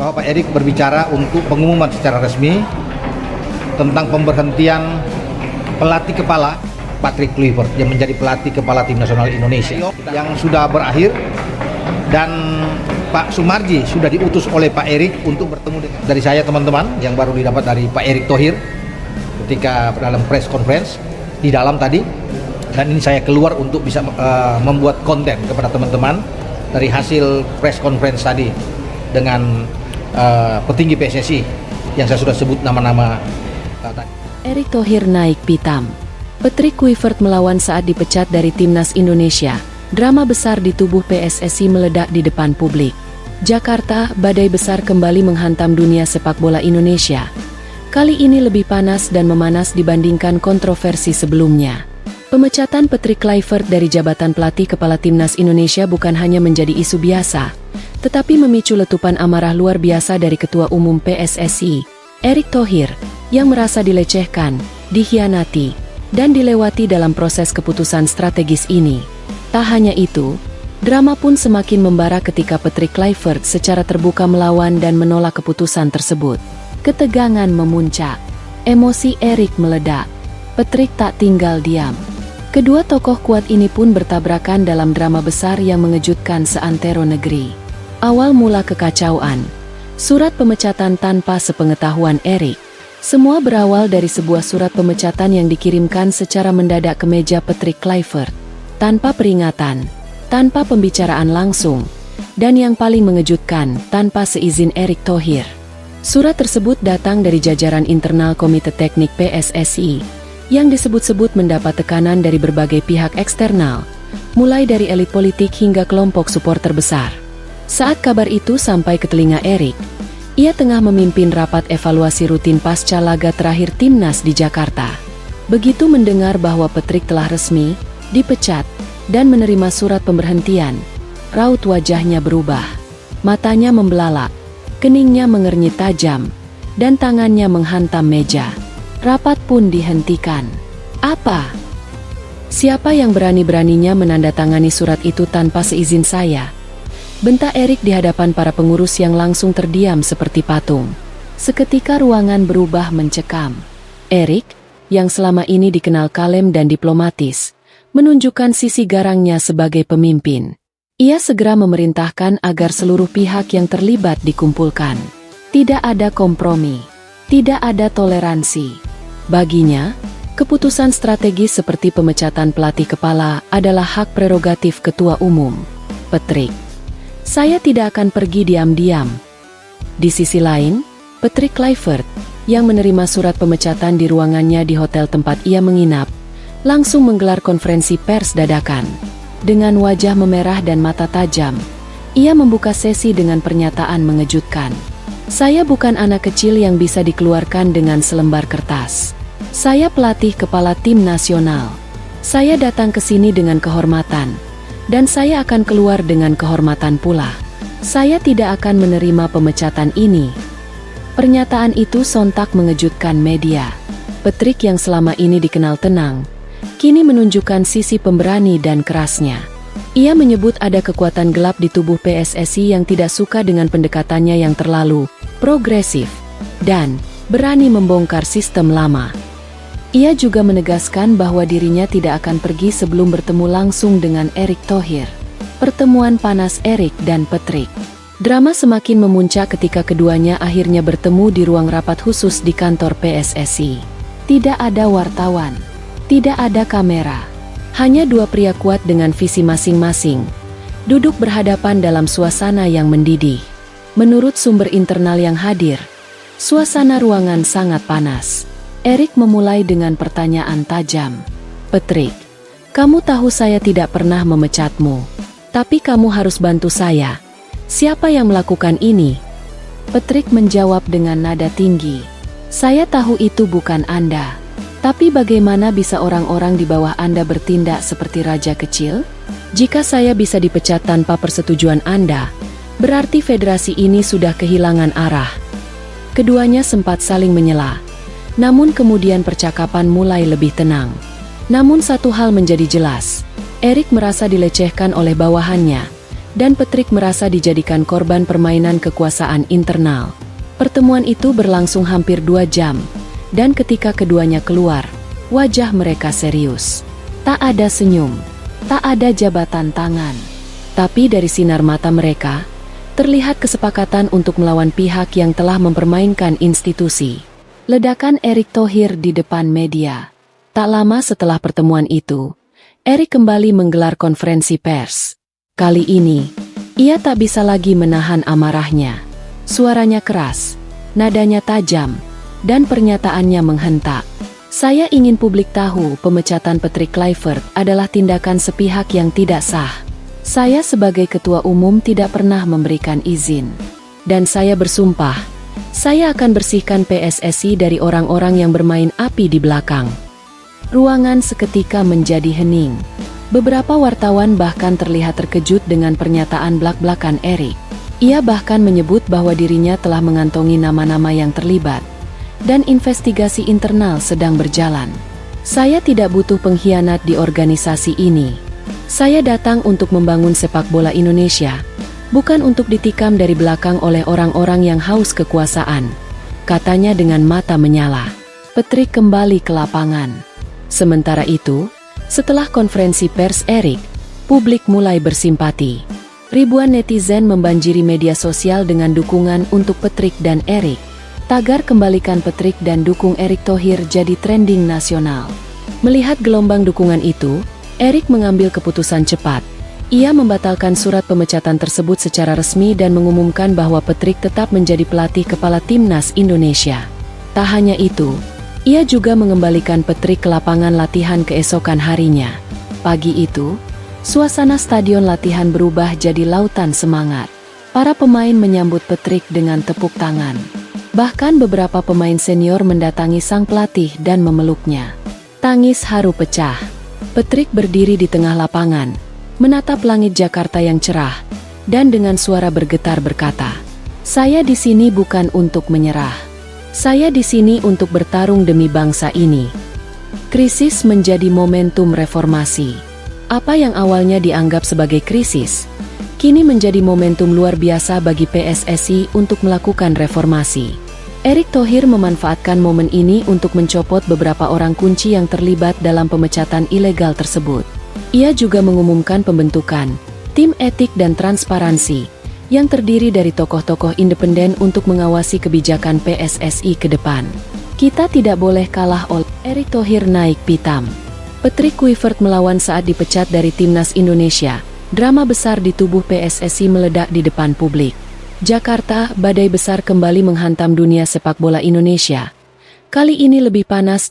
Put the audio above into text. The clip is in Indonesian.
bahwa Pak Erik berbicara untuk pengumuman secara resmi tentang pemberhentian pelatih kepala Patrick Kluivert yang menjadi pelatih kepala tim nasional Indonesia yang sudah berakhir, dan Pak Sumarji sudah diutus oleh Pak Erik untuk bertemu dari saya teman-teman yang baru didapat dari Pak Erick Thohir ketika dalam press conference di dalam tadi, dan ini saya keluar untuk bisa membuat konten kepada teman-teman dari hasil press conference tadi dengan petinggi PSSI yang saya sudah sebut nama-nama tadi. Erick Thohir naik pitam. Patrick Kluivert melawan saat dipecat dari Timnas Indonesia. Drama besar di tubuh PSSI meledak di depan publik. Jakarta, badai besar kembali menghantam dunia sepak bola Indonesia. Kali ini lebih panas dan memanas dibandingkan kontroversi sebelumnya. Pemecatan Patrick Kluivert dari jabatan pelatih kepala Timnas Indonesia bukan hanya menjadi isu biasa, tetapi memicu letupan amarah luar biasa dari Ketua Umum PSSI, Erick Thohir, yang merasa dilecehkan, dikhianati, dan dilewati dalam proses keputusan strategis ini. Tak hanya itu, drama pun semakin membara ketika Patrick Kluivert secara terbuka melawan dan menolak keputusan tersebut. Ketegangan memuncak, emosi Erick meledak, Patrick tak tinggal diam. Kedua tokoh kuat ini pun bertabrakan dalam drama besar yang mengejutkan seantero negeri. Awal mula kekacauan, surat pemecatan tanpa sepengetahuan Erick. Semua berawal dari sebuah surat pemecatan yang dikirimkan secara mendadak ke meja Patrick Kluivert, tanpa peringatan, tanpa pembicaraan langsung, dan yang paling mengejutkan, tanpa seizin Erick Thohir. Surat tersebut datang dari jajaran internal Komite Teknik PSSI, yang disebut-sebut mendapat tekanan dari berbagai pihak eksternal, mulai dari elit politik hingga kelompok supporter besar. Saat kabar itu sampai ke telinga Erick, ia tengah memimpin rapat evaluasi rutin pasca laga terakhir Timnas di Jakarta. Begitu mendengar bahwa Patrick telah resmi dipecat dan menerima surat pemberhentian, raut wajahnya berubah. Matanya membelalak, keningnya mengernyit tajam, dan tangannya menghantam meja. Rapat pun dihentikan. Apa? Siapa yang berani-beraninya menandatangani surat itu tanpa seizin saya? Bentak Erick di hadapan para pengurus yang langsung terdiam seperti patung. Seketika ruangan berubah mencekam. Erick, yang selama ini dikenal kalem dan diplomatis, menunjukkan sisi garangnya sebagai pemimpin. Ia segera memerintahkan agar seluruh pihak yang terlibat dikumpulkan. Tidak ada kompromi, tidak ada toleransi. Baginya, keputusan strategis seperti pemecatan pelatih kepala adalah hak prerogatif Ketua Umum. Patrick, saya tidak akan pergi diam-diam. Di sisi lain, Patrick Kluivert, yang menerima surat pemecatan di ruangannya di hotel tempat ia menginap, langsung menggelar konferensi pers dadakan. Dengan wajah memerah dan mata tajam, ia membuka sesi dengan pernyataan mengejutkan. Saya bukan anak kecil yang bisa dikeluarkan dengan selembar kertas. Saya pelatih kepala tim nasional. Saya datang ke sini dengan kehormatan. Dan saya akan keluar dengan kehormatan pula. Saya tidak akan menerima pemecatan ini. Pernyataan itu sontak mengejutkan media. Patrick yang selama ini dikenal tenang, kini menunjukkan sisi pemberani dan kerasnya. Ia menyebut ada kekuatan gelap di tubuh PSSI yang tidak suka dengan pendekatannya yang terlalu progresif dan berani membongkar sistem lama. Ia juga menegaskan bahwa dirinya tidak akan pergi sebelum bertemu langsung dengan Erick Thohir. Pertemuan panas Erick dan Patrick. Drama semakin memuncak ketika keduanya akhirnya bertemu di ruang rapat khusus di kantor PSSI. Tidak ada wartawan, tidak ada kamera. Hanya dua pria kuat dengan visi masing-masing, duduk berhadapan dalam suasana yang mendidih. Menurut sumber internal yang hadir, suasana ruangan sangat panas. Erick memulai dengan pertanyaan tajam. Patrick, kamu tahu saya tidak pernah memecatmu. Tapi kamu harus bantu saya. Siapa yang melakukan ini? Patrick menjawab dengan nada tinggi. Saya tahu itu bukan Anda. Tapi bagaimana bisa orang-orang di bawah Anda bertindak seperti raja kecil? Jika saya bisa dipecat tanpa persetujuan Anda, berarti federasi ini sudah kehilangan arah. Keduanya sempat saling menyela. Namun kemudian percakapan mulai lebih tenang. Namun satu hal menjadi jelas, Erick merasa dilecehkan oleh bawahannya, dan Patrick merasa dijadikan korban permainan kekuasaan internal. Pertemuan itu berlangsung hampir 2 jam, dan ketika keduanya keluar, wajah mereka serius. Tak ada senyum, tak ada jabatan tangan. Tapi dari sinar mata mereka, terlihat kesepakatan untuk melawan pihak yang telah mempermainkan institusi. Ledakan Erick Thohir di depan media. Tak lama setelah pertemuan itu, Erick kembali menggelar konferensi pers. Kali ini, ia tak bisa lagi menahan amarahnya. Suaranya keras, nadanya tajam, dan pernyataannya menghentak. Saya ingin publik tahu pemecatan Patrick Kluivert adalah tindakan sepihak yang tidak sah. Saya sebagai ketua umum tidak pernah memberikan izin. Dan saya bersumpah, saya akan bersihkan PSSI dari orang-orang yang bermain api di belakang. Ruangan seketika menjadi hening. Beberapa wartawan bahkan terlihat terkejut dengan pernyataan blak-blakan Erick. Ia bahkan menyebut bahwa dirinya telah mengantongi nama-nama yang terlibat, dan investigasi internal sedang berjalan. Saya tidak butuh pengkhianat di organisasi ini. Saya datang untuk membangun sepak bola Indonesia, bukan untuk ditikam dari belakang oleh orang-orang yang haus kekuasaan, katanya dengan mata menyala. Patrick kembali ke lapangan. Sementara itu, setelah konferensi pers Erick, publik mulai bersimpati. Ribuan netizen membanjiri media sosial dengan dukungan untuk Patrick dan Erick. Tagar "Kembalikan Patrick dan dukung Erick Thohir" jadi trending nasional. Melihat gelombang dukungan itu, Erick mengambil keputusan cepat. Ia membatalkan surat pemecatan tersebut secara resmi dan mengumumkan bahwa Patrick tetap menjadi pelatih kepala timnas Indonesia. Tak hanya itu, ia juga mengembalikan Patrick ke lapangan latihan keesokan harinya. Pagi itu, suasana stadion latihan berubah jadi lautan semangat. Para pemain menyambut Patrick dengan tepuk tangan. Bahkan beberapa pemain senior mendatangi sang pelatih dan memeluknya. Tangis haru pecah. Patrick berdiri di tengah lapangan, menatap langit Jakarta yang cerah, dan dengan suara bergetar berkata, "Saya di sini bukan untuk menyerah. Saya di sini untuk bertarung demi bangsa ini." Krisis menjadi momentum reformasi. Apa yang awalnya dianggap sebagai krisis, kini menjadi momentum luar biasa bagi PSSI untuk melakukan reformasi. Erick Thohir memanfaatkan momen ini untuk mencopot beberapa orang kunci yang terlibat dalam pemecatan ilegal tersebut. Ia juga mengumumkan pembentukan tim etik dan transparansi yang terdiri dari tokoh-tokoh independen untuk mengawasi kebijakan PSSI ke depan. Kita tidak boleh kalah oleh Erick Thohir naik pitam. Patrick Kluivert melawan saat dipecat dari timnas Indonesia. Drama besar di tubuh PSSI meledak di depan publik. Jakarta, badai besar kembali menghantam dunia sepak bola Indonesia. Kali ini lebih panas dan